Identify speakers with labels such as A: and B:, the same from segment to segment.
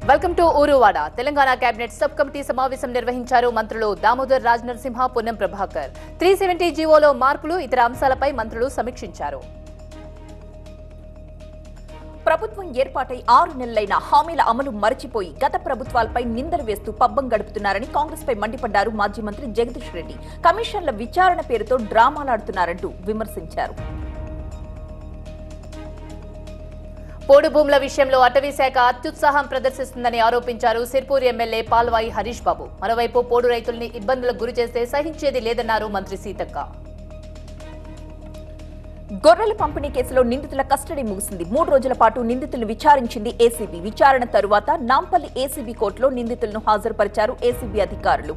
A: Welcome to Uruvada. Telangana cabinet sub committee సమావేశం నిర్వహించారు మంత్రులు దామోదర్ రాజనరసింహ, పొన్నం ప్రభాకర్. 370 జీవోలో మార్పులు, ఇతర అంశాలపై మంత్రులు సమీక్షించారు.
B: ప్రభుత్వం ఏర్పాటై 6 నెలలైన హామీల అమలు మరచిపోయి గత ప్రభుత్వాలపై నిందలు వేస్తూ పబ్బం గడుపుతున్నారని కాంగ్రెస్ పై మండిపడ్డారు మాజీ మంత్రి జగదీష్ రెడ్డి. కమిషన్ల విచారణ పేరుతో డ్రామాలాడుతున్నారంటూ విమర్శించారు.
A: పోడు భూముల విషయంలో అటవీ శాఖ అత్యుత్సాహం ప్రదర్శిస్తుందని ఆరోపించారు సిర్పూర్ ఎమ్మెల్యే పాల్వాయి హరీష్ బాబు. మరోవైపు పోడు రైతుల్ని ఇబ్బందులకు గురిచేస్తే సహించేది లేదన్నారు మంత్రి సీతక్క.
B: గొర్రెల పంపిణీ కేసులో నిందితుల కస్టడీ ముగిసింది. 3 రోజుల పాటు నిందితులను విచారించింది ఏసీబీ. విచారణ తరువాత నాంపల్లి ఏసీబీ కోర్టులో నిందితులను హాజరుపరిచారు ఏసీబీ అధికారులు.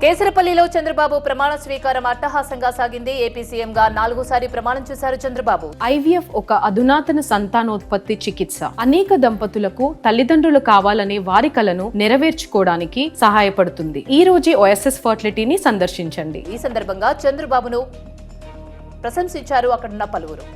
A: కేసరపల్లిలో చంద్రబాబు ప్రమాణ స్వీకారం అట్టహాసంగా సాగింది. ఏపీ సీఎంగా 4వ ప్రమాణం చేశారు చంద్రబాబు.
C: ఐవీఎఫ్ ఒక అధునాతన సంతానోత్పత్తి చికిత్స. అనేక దంపతులకు తల్లిదండ్రులు కావాలనే వారి కలను నెరవేర్చుకోవడానికి సహాయపడుతుంది. ఈ రోజే ఓఎస్ఎస్ ఫర్టిలిటీని సందర్శించండి.
A: ఈ సందర్భంగా చంద్రబాబును ప్రశంసించారు అక్కడున్న పలువురు.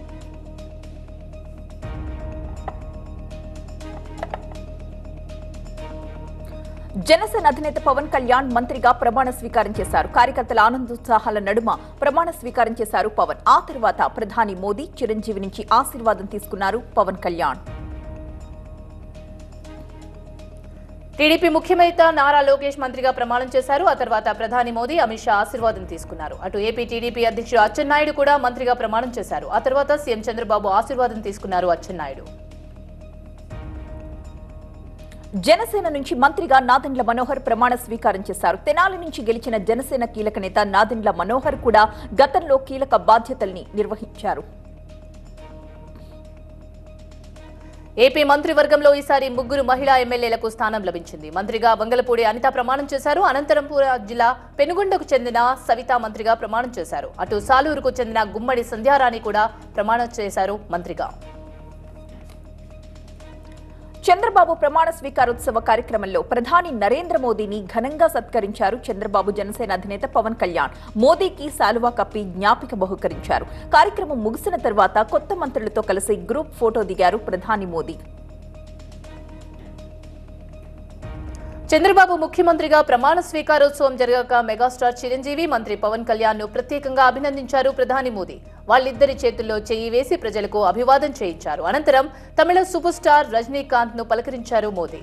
B: జనసేన అధినేత పవన్ కళ్యాణ్ మంత్రిగా ప్రమాణ స్వీకారం చేశారు. కార్యకర్తల ఆనందోత్సాహాల నడుమ ప్రమాణ స్వీకారం చేశారు పవన్. ఆ తర్వాత ప్రధాని మోదీ, చిరంజీవి నుంచి ఆశీర్వాదం తీసుకున్నారు పవన్ కళ్యాణ్.
A: టీడీపీ ముఖ్యనేత నారా లోకేష్ మంత్రిగా ప్రమాణం చేశారు. ఆ తర్వాత ప్రధాని మోదీ, అమిత్ షా ఆశీర్వాదం తీసుకున్నారు. అటు ఏపీ టీడీపీ అధ్యక్షుడు అచ్చెన్నాయుడు కూడా మంత్రిగా ప్రమాణం చేశారు. ఆ తర్వాత సీఎం చంద్రబాబు ఆశీర్వాదం తీసుకున్నారు అచ్చెన్నాయుడు.
B: జనసేన నుంచి మంత్రిగా నాదెండ్ల మనోహర్ ప్రమాణ స్వీకారం చేశారు. తెనాలి నుంచి గెలిచిన జనసేన కీలక నేత నాదెండ్ల మనోహర్ కూడా గతంలో కీలక బాధ్యతల్ని నిర్వహించారు.
A: ఏపీ మంత్రివర్గంలో ఈసారి 3 మహిళా ఎమ్మెల్యేలకు స్థానం లభించింది. మంత్రిగా వంగలపూడి అనిత ప్రమాణం చేశారు. అనంతపురం జిల్లా పెనుగొండకు చెందిన సవితా మంత్రిగా ప్రమాణం చేశారు. అటు సాలూరుకు చెందిన గుమ్మడి సంధ్యారాణి కూడా ప్రమాణం చేశారు మంత్రిగా.
B: చంద్రబాబు ప్రమాణ స్వీకారోత్సవ కార్యక్రమంలో ప్రధాని నరేంద్ర మోదీని ఘనంగా సత్కరించారు చంద్రబాబు. జనసేన అధినేత పవన్ కళ్యాణ్ మోదీకి శాలువా కప్పి జ్ఞాపిక బహుకరించారు. కార్యక్రమం ముగిసిన తర్వాత కొత్త మంత్రులతో కలిసి గ్రూప్ ఫోటో దిగారు ప్రధాని మోదీ.
A: చంద్రబాబు ముఖ్యమంత్రిగా ప్రమాణ స్వీకారోత్సవం జరగాక మెగాస్టార్ చిరంజీవి, మంత్రి పవన్ కళ్యాణ్ ను ప్రత్యేకంగా అభినందించారు ప్రధాని మోదీ. వాళ్ళిద్దరి చేతుల్లో చెయ్యి వేసి ప్రజలకు అభివాదం చేయించారు. అనంతరం తమిళ సూపర్ స్టార్ రజనీకాంత్ ను పలకరించారు మోదీ.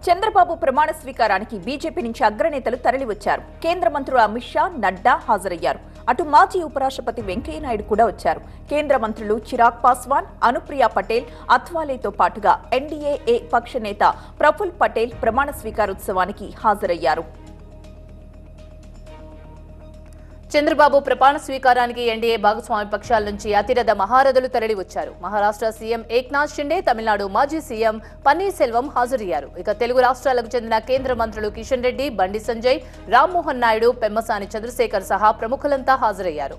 B: చంద్రబాబు ప్రమాణ స్వీకారానికి బీజేపీ నుంచి అగ్రనేతలు తరలివచ్చారు. కేంద్ర మంత్రులు అమిత్ షా, నడ్డా హాజరయ్యారు. అటు మాజీ ఉపరాష్ట్రపతి వెంకయ్యనాయుడు కూడా వచ్చారు. కేంద్ర మంత్రులు చిరాగ్ పాస్వాన్, అనుప్రియా పటేల్, అథ్వాలేతో పాటుగా ఎన్డీఏ పక్ష నేత ప్రఫుల్ పటేల్ ప్రమాణ స్వీకారోత్సవానికి హాజరయ్యారు.
A: చంద్రబాబు ప్రమాణ స్వీకారానికి ఎన్డీఏ భాగస్వామి పక్షాల నుంచి అతిరథ మహారథులు తరలి వచ్చారు. మహారాష్ట్ర సీఎం ఏక్నాథ్ షిండే, తమిళనాడు మాజీ సీఎం పన్నీర్ సెల్వం హాజరయ్యారు. ఇక తెలుగు రాష్ట్రాలకు చెందిన కేంద్ర మంత్రులు కిషన్ రెడ్డి, బండి సంజయ్, రామ్మోహన్ నాయుడు, పెమ్మసాని చంద్రశేఖర్ సహా ప్రముఖులంతా హాజరయ్యారు.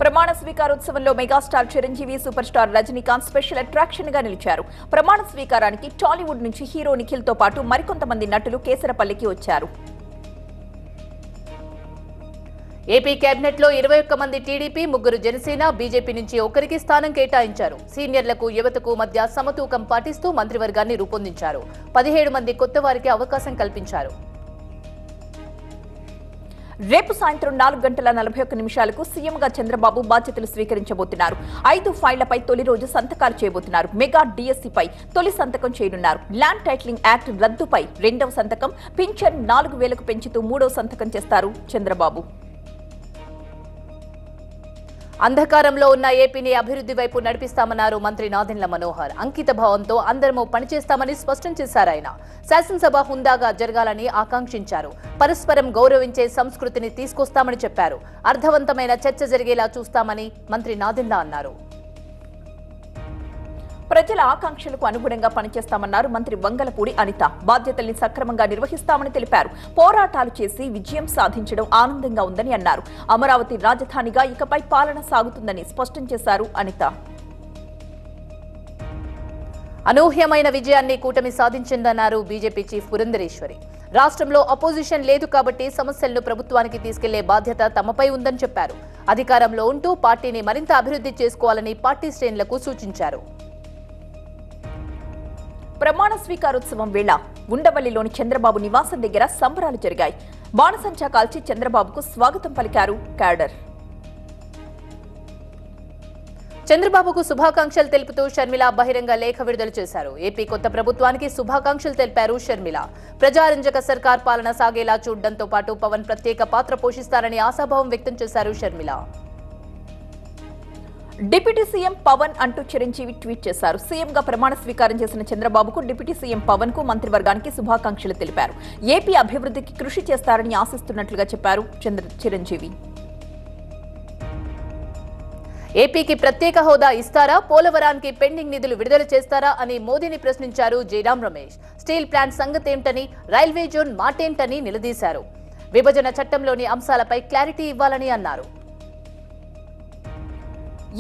B: ప్రమాణ స్వీకారోత్సవంలో megastar Chiranjeevi, superstar Rajinikanth special attraction గా నిలిచారు. ప్రమాణ స్వీకారానికి టాలీవుడ్ నుంచి హీరో నిఖిల్ తో పాటు మరికొంతమంది నటులు కేసరపల్లికి వచ్చారు.
A: ఏపీ కేబినెట్ లో 21 మంది టీడీపీ, 3 జనసేన, బీజేపీ నుంచి ఒకరికి స్థానం కేటాయించారు. సీనియర్లకు, యువతకు మధ్య సమతూకం పాటిస్తూ మంత్రివర్గాన్ని రూపొందించారు. 17 మంది కొత్త వారికి అవకాశం కల్పించారు.
B: రేపు సాయంత్రం 4:41 సీఎంగా చంద్రబాబు బాధ్యతలు స్వీకరించబోతున్నారు. 5 ఫైళ్లపై తొలి రోజు సంతకాలు చేయబోతున్నారు. మెగా డిఎస్సీపై తొలి సంతకం చేయనున్నారు. ల్యాండ్ టైటిలింగ్ యాక్ట్ రద్దుపై 2వ సంతకం, పింఛన్ 4,000కు పెంచుతూ 3వ సంతకం చేస్తారు చంద్రబాబు.
A: అంధకారంలో ఉన్న ఏపీని అభివృద్ధి వైపు నడిపిస్తామన్నారు మంత్రి నాదెండ్ల మనోహర్. అంకిత భావంతో అందరము పనిచేస్తామని స్పష్టం చేశారు ఆయన. శాసనసభ హుందాగా జరగాలని ఆకాంక్షించారు. పరస్పరం గౌరవించే సంస్కృతిని తీసుకొస్తామని చెప్పారు. అర్థవంతమైన చర్చ జరిగేలా చూస్తామని మంత్రి నాదెండ్ల అన్నారు.
B: ప్రజల ఆకాంక్షలకు అనుగుణంగా పనిచేస్తామన్నారు మంత్రి వంగలపూడి అనిత. బాధ్యతల్ని సక్రమంగా నిర్వహిస్తామని తెలిపారు. పోరాటాలు చేసి విజయం సాధించడం ఆనందంగా ఉందని అన్నారు. అమరావతి రాజధానిగా ఇకపై పాలన సాగుతుందని స్పష్టం చేశారు అనిత.
A: అనూహ్యమైన విజయాన్ని కూటమి సాధించిందన్నారు బీజేపీ చీఫ్ పురంధరేశ్వరి. రాష్ట్రంలో అపోజిషన్ లేదు కాబట్టి సమస్యలను ప్రభుత్వానికి తీసుకెళ్లే బాధ్యత తమపై ఉందని చెప్పారు. అధికారంలో ఉంటూ పార్టీని మరింత అభివృద్ధి చేసుకోవాలని పార్టీ శ్రేణులకు సూచించారు.
B: ప్రమాణ స్వీకారోత్సవం వేళ ఉండవల్లిలోని చంద్రబాబు నివాసం దగ్గర సంబరాలు జరిగాయి. బాణసంచా కాల్చి చంద్రబాబుకు స్వాగతం పలికారు క్యాడర్.
A: చంద్రబాబుకు శుభాకాంక్షలు తెలుపుతూ షర్మిల బహిరంగ లేఖ విడుదల చేశారు. ఏపీ కొత్త ప్రభుత్వానికి శుభాకాంక్షలు తెలిపారు షర్మిల. ప్రజారంజక సర్కార్ పాలన సాగేలా చూడడంతో పాటు పవన్ ప్రత్యేక పాత్ర పోషిస్తారని ఆశాభావం వ్యక్తం చేశారు షర్మిల.
B: డిప్యూటీ సీఎం పవన్ అంటూ చిరంజీవి ట్వీట్ చేశారు. సీఎంగా ప్రమాణ స్వీకారం చేసిన చంద్రబాబుకు డిప్యూటీ సీఎం పవన్ కు మంత్రివర్గానికి శుభాకాంక్షలు తెలిపారు. ఏపీ అభివృద్ధికి కృషి చేస్తారని ఆశిస్తున్నట్లుగా చెప్పారు చిరంజీవి.
A: ఏపీకి ప్రత్యేక హోదా ఇస్తారా, పోలవరానికి పెండింగ్ నిధులు విడుదల చేస్తారా అని మోదీని ప్రశ్నించారు జయరాం రమేష్. స్టీల్ ప్లాంట్ సంగతేంటని, రైల్వే జోన్ మాటేంటని నిలదీశారు. విభజన చట్టంలోని అంశాలపై క్లారిటీ ఇవ్వాలని అన్నారు.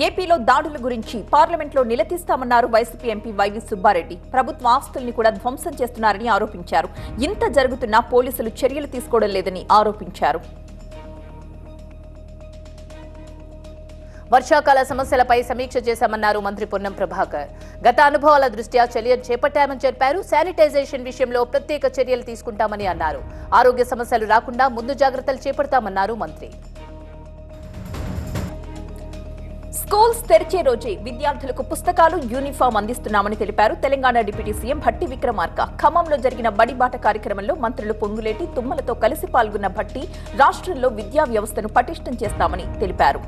B: ఏపీలో దాడుల గురించి పార్లమెంట్లో నిలదీస్తామన్నారు వైసీపీ ఎంపీ వైవి సుబ్బారెడ్డి. ప్రభుత్వ ఆస్తుల్ని కూడా ధ్వంసం చేస్తున్నారని ఆరోపించారు. ఇంత జరుగుతున్నా పోలీసులు చర్యలు తీసుకోవడం లేదని ఆరోపించారు.
A: వర్షాకాల సమస్యలపై సమీక్ష చేశామన్నారు మంత్రి పొన్నం ప్రభాకర్. గత అనుభవాల దృష్ట్యా చర్యలు చేపట్టామని చెప్పారు. శానిటైజేషన్ విషయంలో ప్రత్యేక చర్యలు తీసుకుంటామని అన్నారు. ఆరోగ్య సమస్యలు రాకుండా ముందు జాగ్రత్తలు చేపడతామన్నారు మంత్రి.
B: స్కూల్స్ తెరిచే రోజే విద్యార్థులకు పుస్తకాలు, యూనిఫామ్ అందిస్తున్నామని తెలిపారు తెలంగాణ డిప్యూటీ సీఎం భట్టి విక్రమార్క. ఖమ్మంలో జరిగిన బడిబాట కార్యక్రమంలో మంత్రులు పొంగులేటి, తుమ్మలతో కలిసి పాల్గొన్న భట్టి రాష్ట్రంలో విద్యా వ్యవస్థను పటిష్టం చేస్తామని తెలిపారు.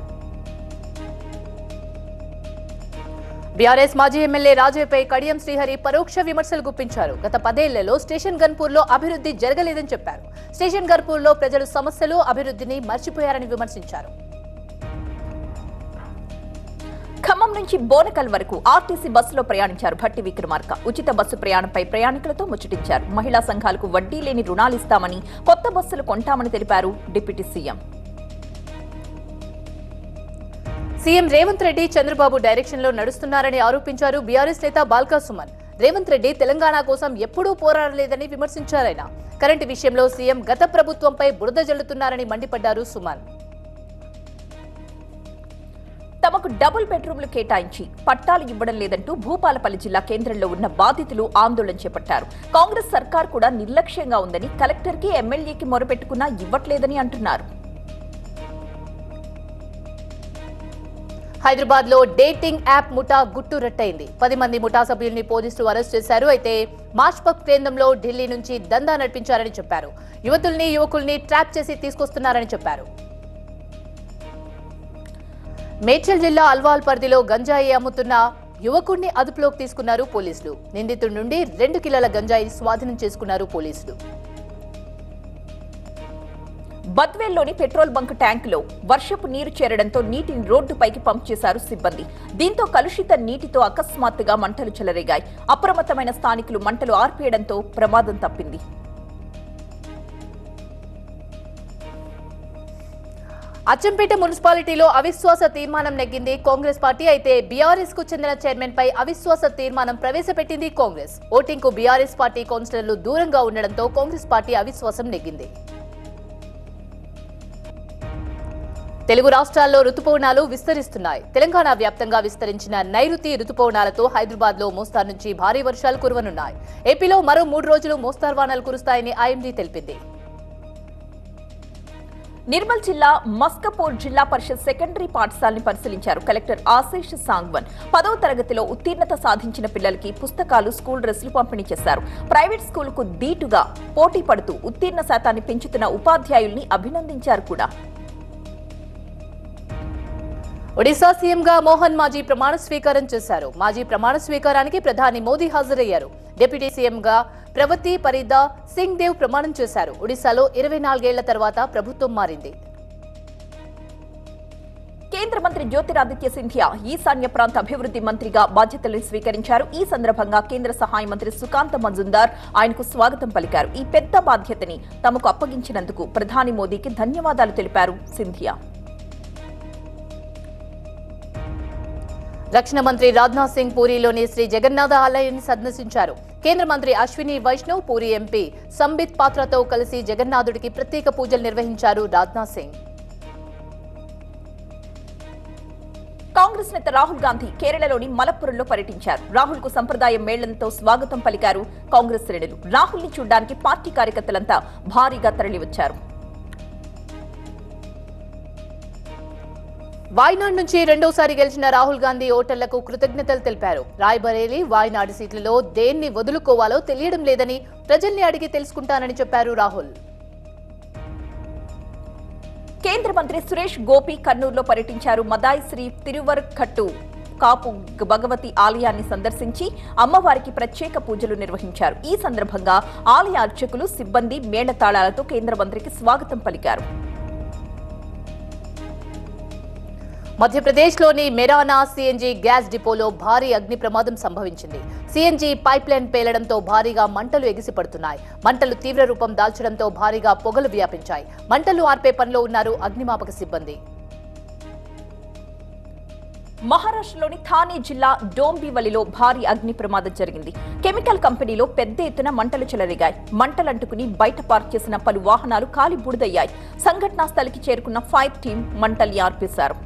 A: బీఆర్ఎస్ మాజీ ఎమ్మెల్యే రాజయ్యపై కడియం శ్రీహరి పరోక్ష విమర్శలు గుప్పించారు. గత 10 ఏళ్లలో స్టేషన్ గన్పూర్లో అభివృద్ధి జరగలేదని చెప్పారు. స్టేషన్ గన్పూర్లో ప్రజలు సమస్యలు, అభివృద్ధిని మర్చిపోయారని విమర్శించారు.
B: ఖమ్మం నుంచి బోనకల్ వరకు ఆర్టీసీ బస్సులో ప్రయాణించారు భట్టి విక్రమార్క. ఉచిత బస్సు ప్రయాణంపై ప్రయాణికులతో ముచ్చటించారు. మహిళా సంఘాలకు వడ్డీ లేని రుణాలిస్తామని, కొత్త బస్సులు కొంటామని తెలిపారు deputy CM.
A: CM Revanth Reddy Chandrababu direction లో నడుస్తున్నారని ఆరోపించారు బీఆర్ఎస్ నేత బాల్కా సుమన్. రేవంత్ రెడ్డి తెలంగాణ కోసం ఎప్పుడూ పోరాడలేదని విమర్శించారాయన. కరెంటు విషయంలో సీఎం గత ప్రభుత్వంపై బురద జల్లుతున్నారని మండిపడ్డారు సుమన్.
B: తమకు డబుల్ బెడ్రూమ్లు కేటాయించి పట్టాలు ఇవ్వడం లేదంటూ భూపాలపల్లి జిల్లా కేంద్రంలో ఉన్న బాధితులు ఆందోళన చేపట్టారు. కాంగ్రెస్ సర్కార్ కూడా నిర్లక్ష్యంగా ఉందని, కలెక్టర్కి, ఎమ్మెల్యేకి మొరపెట్టుకున్నా ఇవ్వట్లేదని అంటున్నారు.
A: హైదరాబాద్ లో డేటింగ్ యాప్ ముఠా గుట్టు రట్టయింది. 10 మంది ముఠా సభ్యుల్ని పోలీసులు అరెస్ట్ చేశారు. అయితే మాష్పక్ కేంద్రంలో ఢిల్లీ నుంచి దందా నడిపించారని చెప్పారు. యువతుల్ని, యువకుల్ని ట్రాప్ చేసి తీసుకొస్తున్నారని చెప్పారు. మేడ్చల్ జిల్లా అల్వాల్ పరిధిలో గంజాయి అమ్ముతున్న యువకుడిని అదుపులోకి తీసుకున్నారు పోలీసులు. నిందితుడి నుండి 2 కిలోల గంజాయి స్వాధీనం చేసుకున్నారు పోలీసులు.
B: బద్వేల్లోని పెట్రోల్ బంక్ ట్యాంకులో వర్షపు నీరు చేరడంతో నీటిని రోడ్డుపైకి పంప్ చేశారు సిబ్బంది. దీంతో కలుషిత నీటితో అకస్మాత్తుగా మంటలు చెలరేగాయి. అప్రమత్తమైన స్థానికులు మంటలు ఆర్పేయడంతో ప్రమాదం తప్పింది.
A: అచ్చంపేట మున్సిపాలిటీలో అవిశ్వాస తీర్మానం నెగ్గింది కాంగ్రెస్ పార్టీ. అయితే బీఆర్ఎస్ కు చెందిన చైర్మన్ పై అవిశ్వాస తీర్మానం ప్రవేశపెట్టింది కాంగ్రెస్. ఓటింగ్ కు బీఆర్ఎస్ పార్టీ కౌన్సిలర్లు దూరంగా ఉండడంతో కాంగ్రెస్ పార్టీ అవిశ్వాసం నెగ్గింది. తెలుగు రాష్ట్రాల్లో రుతుపవనాలు విస్తరిస్తున్నాయి. తెలంగాణ వ్యాప్తంగా విస్తరించిన నైరుతి రుతుపవనాలతో హైదరాబాద్ లో మోస్తారు నుంచి భారీ వర్షాలు కురవనున్నాయి. ఏపీలో మరో 3 రోజులు మోస్తారు వానలు కురుస్తాయని ఐఎండీ తెలిపింది.
B: నిర్మల్ జిల్లా మస్కపూర్ జిల్లా పరిషత్ సెకండరీ పాఠశాలని పరిశీలించారు కలెక్టర్ ఆశీష్ సాంగ్వన్. 10వ తరగతిలో ఉత్తీర్ణత సాధించిన పిల్లలకి పుస్తకాలు, స్కూల్ డ్రెస్సులు పంపిణీ చేశారు. ప్రైవేట్ స్కూలుకు దీటుగా పోటీ పడుతూ ఉత్తీర్ణ శాతాన్ని పెంచుతున్న ఉపాధ్యాయుల్ని అభినందించారు కూడా.
A: ఒడిశా సీఎంగా మోహన్ మాజీ ప్రమాణ స్వీకారం చేశారు. మాజీ ప్రమాణ స్వీకారానికి ప్రధాని మోదీ హాజరయ్యారు. డిప్యూటీ సీఎంగా ప్రవతి పరిదా సింగ్ దేవ్ ప్రమాణం చేశారు. ఒడిశాలో 24 ఏళ్ల తర్వాత ప్రభుత్వం మారింది.
B: కేంద్ర మంత్రి జ్యోతిరాదిత్య సింధియా ఈశాన్య ప్రాంత అభివృద్ధి మంత్రిగా బాధ్యతలు స్వీకరించారు. ఈ సందర్భంగా కేంద్ర సహాయ మంత్రి సుకాంత మజుందార్ ఆయనకు స్వాగతం పలికారు. ఈ పెద్ద బాధ్యతని తమకు అప్పగించినందుకు ప్రధాని మోదీకి ధన్యవాదాలు తెలిపారు సింధియా.
A: రక్షణ మంత్రి రాజ్నాథ్ సింగ్ పూరీలోని శ్రీ జగన్నాథ ఆలయాన్ని సందర్శించారు. కేంద్ర మంత్రి అశ్విని వైష్ణవ్, పూరీ ఎంపీ సంబిత్ పాత్రతో కలిసి జగన్నాథుడికి ప్రత్యేక పూజలు నిర్వహించారు రాజ్నాథ్ సింగ్.
B: కాంగ్రెస్ నేత రాహుల్ గాంధీ కేరళలోని మలప్పురంలో పర్యటించారు. రాహుల్ కు సంప్రదాయ మేళ్లతో స్వాగతం పలికారు కాంగ్రెస్ శ్రేణులు. రాహుల్ ని చూడ్డానికి పార్టీ కార్యకర్తలంతా భారీగా తరలివచ్చారు.
A: వాయనాడ్ నుంచి రెండోసారి గెలిచిన రాహుల్ గాంధీ ఓటర్లకు కృతజ్ఞతలు తెలిపారు. రాయ్బరేలీ, వాయనాడ్ సీట్లలో దేన్ని వదులుకోవాలో తెలియడం లేదని ప్రజల్ని అడిగి తెలుసుకుంటానని చెప్పారు రాహుల్.
B: కేంద్ర మంత్రి సురేష్ గోపి కర్నూలులో పర్యటించారు. మదాయ్ శ్రీ తిరువరకట్టు కాపు భగవతి ఆలయాన్ని సందర్శించి అమ్మవారికి ప్రత్యేక పూజలు నిర్వహించారు. ఈ సందర్భంగా ఆలయ అర్చకులు, సిబ్బంది మేళతాళాలతో కేంద్ర మంత్రికి స్వాగతం పలికారు.
A: మధ్యప్రదేశ్లోని మెరానా సీఎన్జీ గ్యాస్ డిపోలో భారీ అగ్ని ప్రమాదం సంభవించింది. సీఎన్జీ పైప్లైన్ పేలడంతో భారీగా మంటలు ఎగిసిపడుతున్నాయి. మంటలు తీవ్ర రూపం దాల్చడంతో భారీగా పొగలు వ్యాపించాయి. మంటలు ఆర్పే పనిలో ఉన్నారు అగ్నిమాపక సిబ్బంది.
B: మహారాష్ట్రలోని థానే జిల్లా డోంబివలిలో భారీ అగ్ని ప్రమాదం జరిగింది. కెమికల్ కంపెనీలో పెద్ద ఎత్తున మంటలు చెలరేగాయి. మంటలంటుకుని బయట పార్క్ చేసిన పలు వాహనాలు కాలి బూడిదయ్యాయి. సంఘటనా స్థలికి చేరుకున్న ఫైర్ టీం మంటల్ని ఆర్పేశారు.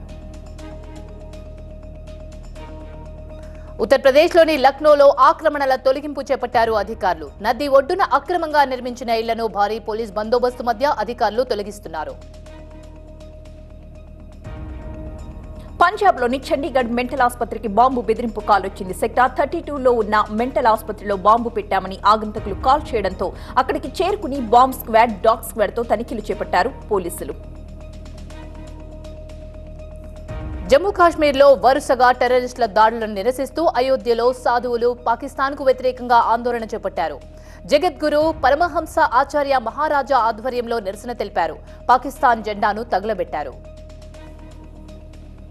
A: ఉత్తరప్రదేశ్లోని లక్నోలో ఆక్రమణల తొలగింపు చేపట్టారు అధికారులు. నది ఒడ్డున అక్రమంగా నిర్మించిన ఇళ్లను భారీ పోలీస్ బందోబస్తు మధ్య అధికారులు తొలగిస్తున్నారు.
B: పంజాబ్లోని చండీగఢ్ మెంటల్ ఆసుపత్రికి బాంబు బెదిరింపు కాల్ వచ్చింది. సెక్టార్ 32లో ఉన్న మెంటల్ ఆసుపత్రిలో బాంబు పెట్టామని ఆగంతకులు కాల్ చేయడంతో అక్కడికి చేరుకుని బాంబ్ స్క్వాడ్, డాగ్ స్క్వాడ్ తో తనిఖీలు చేపట్టారు పోలీసులు.
A: జమ్మూ కాశ్మీర్లో వరుసగా టెర్రరిస్టుల దాడులను నిరసిస్తూ అయోధ్యలో సాధువులు పాకిస్తాన్కు వ్యతిరేకంగా ఆందోళన చేపట్టారు. జగద్గురు పరమహంస ఆచార్య మహారాజా ఆధ్వర్యంలో నిరసన తెలిపారు. పాకిస్తాన్ జెండాను తగులబెట్టారు.